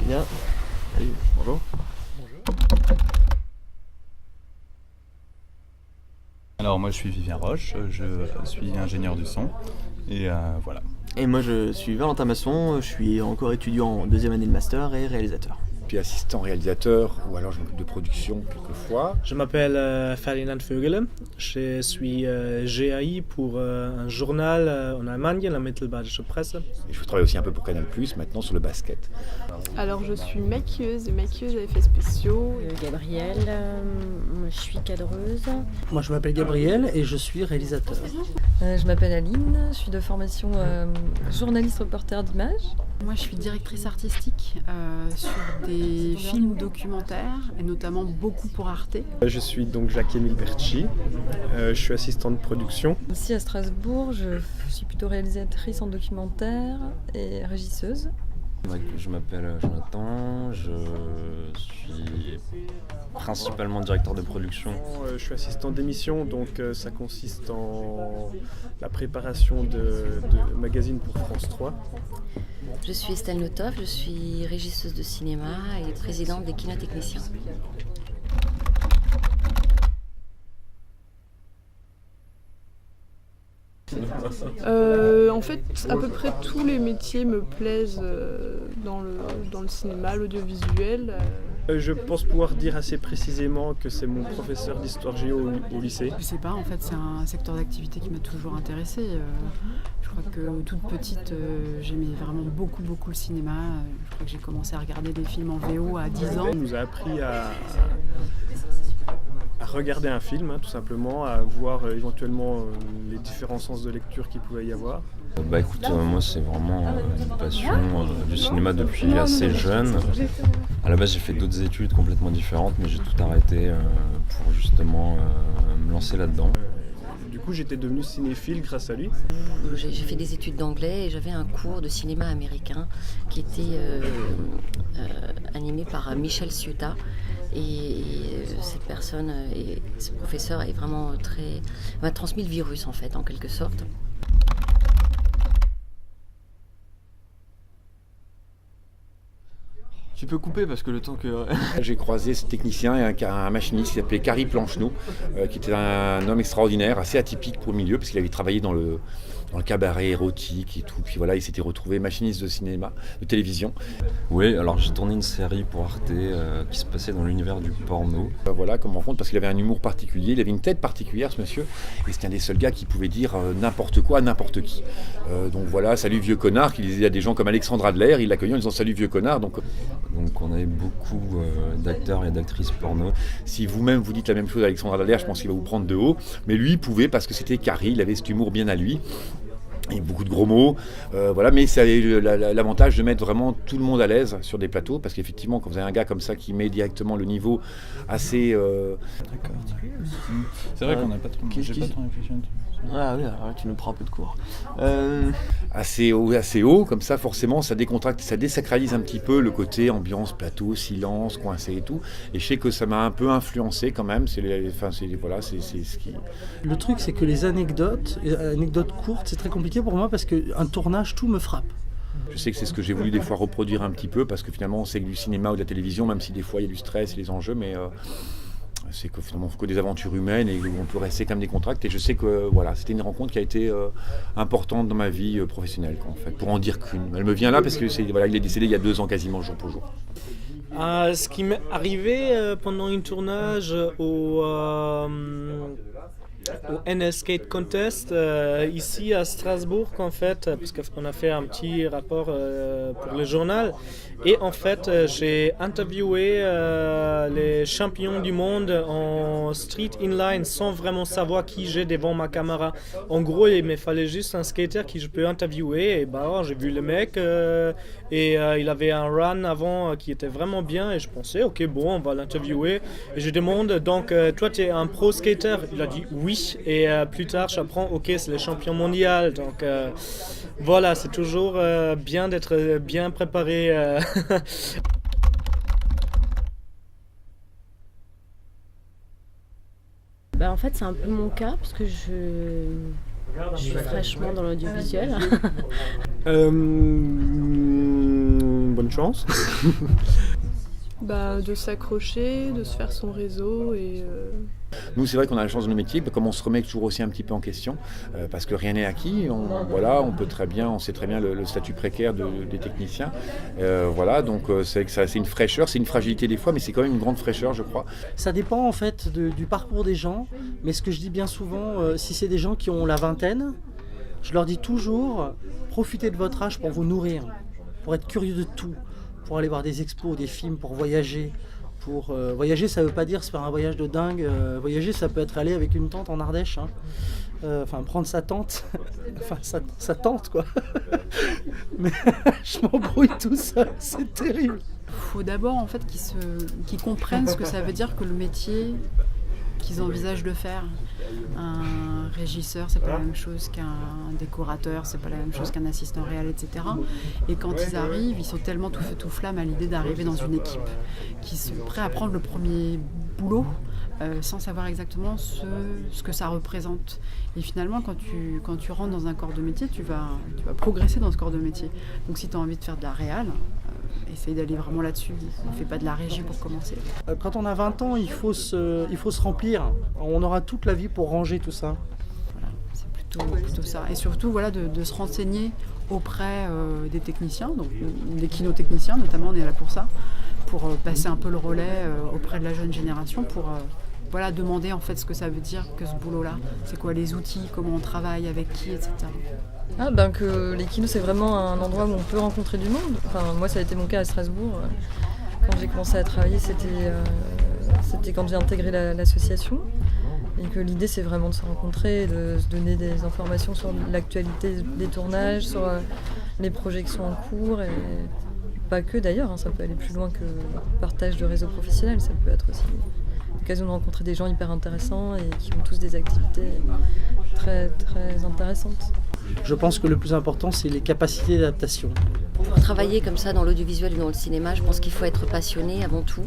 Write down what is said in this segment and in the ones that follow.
Bien. Salut, bonjour. Alors moi je suis Vivien Roche, je suis ingénieur du son et voilà. Et moi je suis Valentin Masson, je suis encore étudiant en deuxième année de master et réalisateur. Je suis assistant réalisateur ou alors je m'occupe de production quelquefois. Je m'appelle Ferdinand Vögele, je suis GAI pour un journal en Allemagne, la Mittelbadische Presse. Et je travaille aussi un peu pour Canal+, maintenant sur le basket. Alors je suis maquilleuse à effets spéciaux. Gabrielle, je suis cadreuse. Moi je m'appelle Gabriel et je suis réalisateur. Je m'appelle Aline, je suis de formation journaliste reporter d'image. Moi je suis directrice artistique sur des films documentaires et notamment beaucoup pour Arte. Je suis donc Jacques-Émile Berchi, je suis assistant de production. Ici à Strasbourg, je suis plutôt réalisatrice en documentaire et régisseuse. Je m'appelle Jonathan, je suis principalement directeur de production. Je suis assistant d'émission, donc ça consiste en la préparation de magazines pour France 3. Je suis Estelle Notov, je suis régisseuse de cinéma et présidente des kinotechniciens. En fait, à peu près tous les métiers me plaisent dans le cinéma, l'audiovisuel. Je pense pouvoir dire assez précisément que c'est mon professeur d'histoire géo au lycée. Je sais pas, en fait c'est un secteur d'activité qui m'a toujours intéressée. Je crois que toute petite j'aimais vraiment beaucoup le cinéma. Je crois que j'ai commencé à regarder des films en VO à 10 ans. On nous a appris à regarder un film, tout simplement, à voir éventuellement les différents sens de lecture qu'il pouvait y avoir. Bah écoute, moi c'est vraiment une passion du cinéma depuis assez jeune. À la base j'ai fait d'autres études complètement différentes, mais j'ai tout arrêté pour justement me lancer là-dedans. Du coup j'étais devenu cinéphile grâce à lui. J'ai fait des études d'anglais et j'avais un cours de cinéma américain qui était animé par Michel Ciotta. Et cette personne, et ce professeur est vraiment m'a transmis le virus en fait, en quelque sorte. Tu peux couper parce que le temps que... J'ai croisé ce technicien et un machiniste qui s'appelait Carrie Plancheneau, qui était un homme extraordinaire, assez atypique pour le milieu, parce qu'il avait travaillé dans le cabaret érotique et tout. Puis voilà, il s'était retrouvé machiniste de cinéma, de télévision. Oui, alors j'ai tourné une série pour Arte qui se passait dans l'univers du porno. Voilà, comme rencontre, parce qu'il avait un humour particulier, il avait une tête particulière ce monsieur, et c'était un des seuls gars qui pouvait dire n'importe quoi à n'importe qui. Donc voilà, salut vieux connard, qu'il disait à des gens comme Alexandre Adler, il l'accueillait en disant salut vieux connard. Donc on avait beaucoup d'acteurs et d'actrices porno. Si vous-même vous dites la même chose à Alexandre Adler, je pense qu'il va vous prendre de haut, mais lui il pouvait parce que c'était Carrie, il avait cet humour bien à lui. Et beaucoup de gros mots, voilà, mais ça avait l'avantage de mettre vraiment tout le monde à l'aise sur des plateaux, parce qu'effectivement, quand vous avez un gars comme ça qui met directement le niveau assez... D'accord. C'est vrai qu'on n'a pas trop réfléchi là-dessus. Ah oui, alors tu nous prends un peu de cours. Assez haut, comme ça, forcément, ça décontracte, ça désacralise un petit peu le côté ambiance, plateau, silence, coincé et tout. Et je sais que ça m'a un peu influencé quand même, c'est ce qui... Le truc c'est que les anecdotes courtes, c'est très compliqué pour moi parce qu'un tournage, tout me frappe. Je sais que c'est ce que j'ai voulu des fois reproduire un petit peu, parce que finalement c'est que du cinéma ou de la télévision, même si des fois il y a du stress et des enjeux, mais... c'est que finalement faut que des aventures humaines et on peut rester comme des contracts, et je sais que voilà, c'était une rencontre qui a été importante dans ma vie professionnelle en fait, pour en dire qu'une. Elle me vient là parce que il est décédé il y a 2 ans quasiment jour pour jour. Ce qui m'est arrivé pendant un tournage au NS Skate Contest ici à Strasbourg en fait, parce qu'on a fait un petit rapport pour le journal, et en fait j'ai interviewé les champions du monde en street inline sans vraiment savoir qui j'ai devant ma caméra. En gros il me fallait juste un skater qui je peux interviewer, et j'ai vu le mec et il avait un run avant qui était vraiment bien, et je pensais ok bon on va l'interviewer, et je demande donc toi tu es un pro skater? Il a dit oui, et plus tard j'apprends ok c'est le champion mondial, donc voilà, c'est toujours bien d'être bien préparé. En fait c'est un peu mon cas parce que je suis fraîchement dans l'audiovisuel. Bonne bonne chance. De s'accrocher, de se faire son réseau et... Nous, c'est vrai qu'on a la chance de nos métiers, comme on se remet toujours aussi un petit peu en question, parce que rien n'est acquis. On peut très bien, on sait très bien le statut précaire des techniciens. Donc c'est vrai que c'est une fraîcheur, c'est une fragilité des fois, mais c'est quand même une grande fraîcheur, je crois. Ça dépend en fait du parcours des gens, mais ce que je dis bien souvent, si c'est des gens qui ont la vingtaine, je leur dis toujours, profitez de votre âge pour vous nourrir, pour être curieux de tout, pour aller voir des expos, des films, pour voyager. Voyager, ça veut pas dire se faire un voyage de dingue. Voyager, ça peut être aller avec une tente en Ardèche. Prendre sa tente. sa tente, quoi. Mais je m'embrouille tout seul, c'est terrible. Il faut d'abord en fait qu'ils comprennent ce que ça veut dire que le métier qu'ils envisagent de faire. Un régisseur, c'est pas la même chose qu'un décorateur, c'est pas la même chose qu'un assistant réel, etc. Et quand ils arrivent, ils sont tellement tout feu tout flamme à l'idée d'arriver dans une équipe qui sont prêts à prendre le premier boulot sans savoir exactement ce que ça représente. Et finalement, quand tu rentres dans un corps de métier, tu vas progresser dans ce corps de métier. Donc si tu as envie de faire de la réal, essaye d'aller vraiment là-dessus. Ne fais pas de la régie pour commencer. Quand on a 20 ans, il faut se remplir. On aura toute la vie pour ranger tout ça. Voilà, c'est plutôt ça. Et surtout, de se renseigner auprès des techniciens, donc des kinotechniciens notamment, on est là pour ça, pour passer un peu le relais auprès de la jeune génération, pour demander en fait ce que ça veut dire que ce boulot-là. C'est quoi les outils, comment on travaille, avec qui, etc. Que les kinos, c'est vraiment un endroit où on peut rencontrer du monde. Moi, ça a été mon cas à Strasbourg. Quand j'ai commencé à travailler, c'était quand j'ai intégré l'association. Et que l'idée, c'est vraiment de se rencontrer, de se donner des informations sur l'actualité des tournages, sur les projections en cours. Et pas que d'ailleurs, ça peut aller plus loin que le partage de réseaux professionnels. Ça peut être aussi l'occasion de rencontrer des gens hyper intéressants et qui ont tous des activités très, très intéressantes. Je pense que le plus important, c'est les capacités d'adaptation. Pour travailler comme ça dans l'audiovisuel ou dans le cinéma, je pense qu'il faut être passionné avant tout,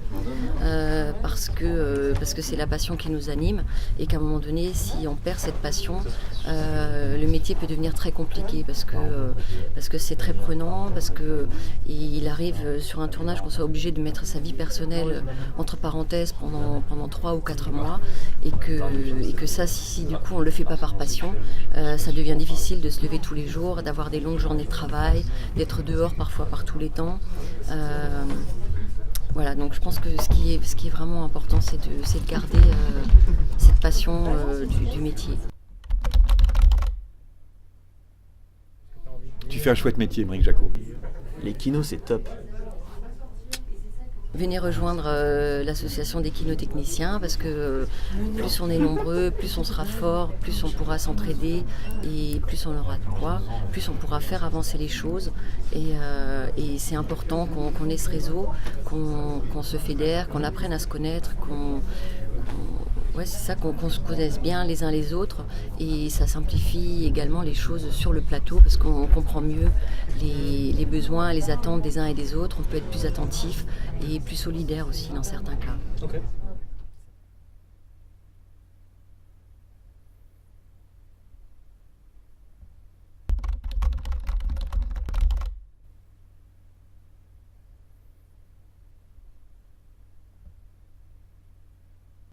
parce que c'est la passion qui nous anime, et qu'à un moment donné, si on perd cette passion, le métier peut devenir très compliqué, parce que c'est très prenant, parce qu'il arrive sur un tournage qu'on soit obligé de mettre sa vie personnelle entre parenthèses pendant 3 ou 4 mois, et que ça, si du coup on ne le fait pas par passion, ça devient difficile de se lever tous les jours, d'avoir des longues journées de travail, d'être dehors parfois par tous les temps. Donc je pense que ce qui est vraiment important, c'est de garder cette passion du métier. Tu fais un chouette métier, Émeric Jacot. Les kinos, c'est top. Venez rejoindre l'association des kinotechniciens, parce que plus on est nombreux, plus on sera fort, plus on pourra s'entraider, et plus on aura de poids, plus on pourra faire avancer les choses. Et c'est important qu'on ait ce réseau, qu'on se fédère, qu'on apprenne à se connaître, qu'on se connaisse bien les uns les autres, et ça simplifie également les choses sur le plateau, parce qu'on comprend mieux les besoins, les attentes des uns et des autres. On peut être plus attentif et plus solidaire aussi dans certains cas. Okay.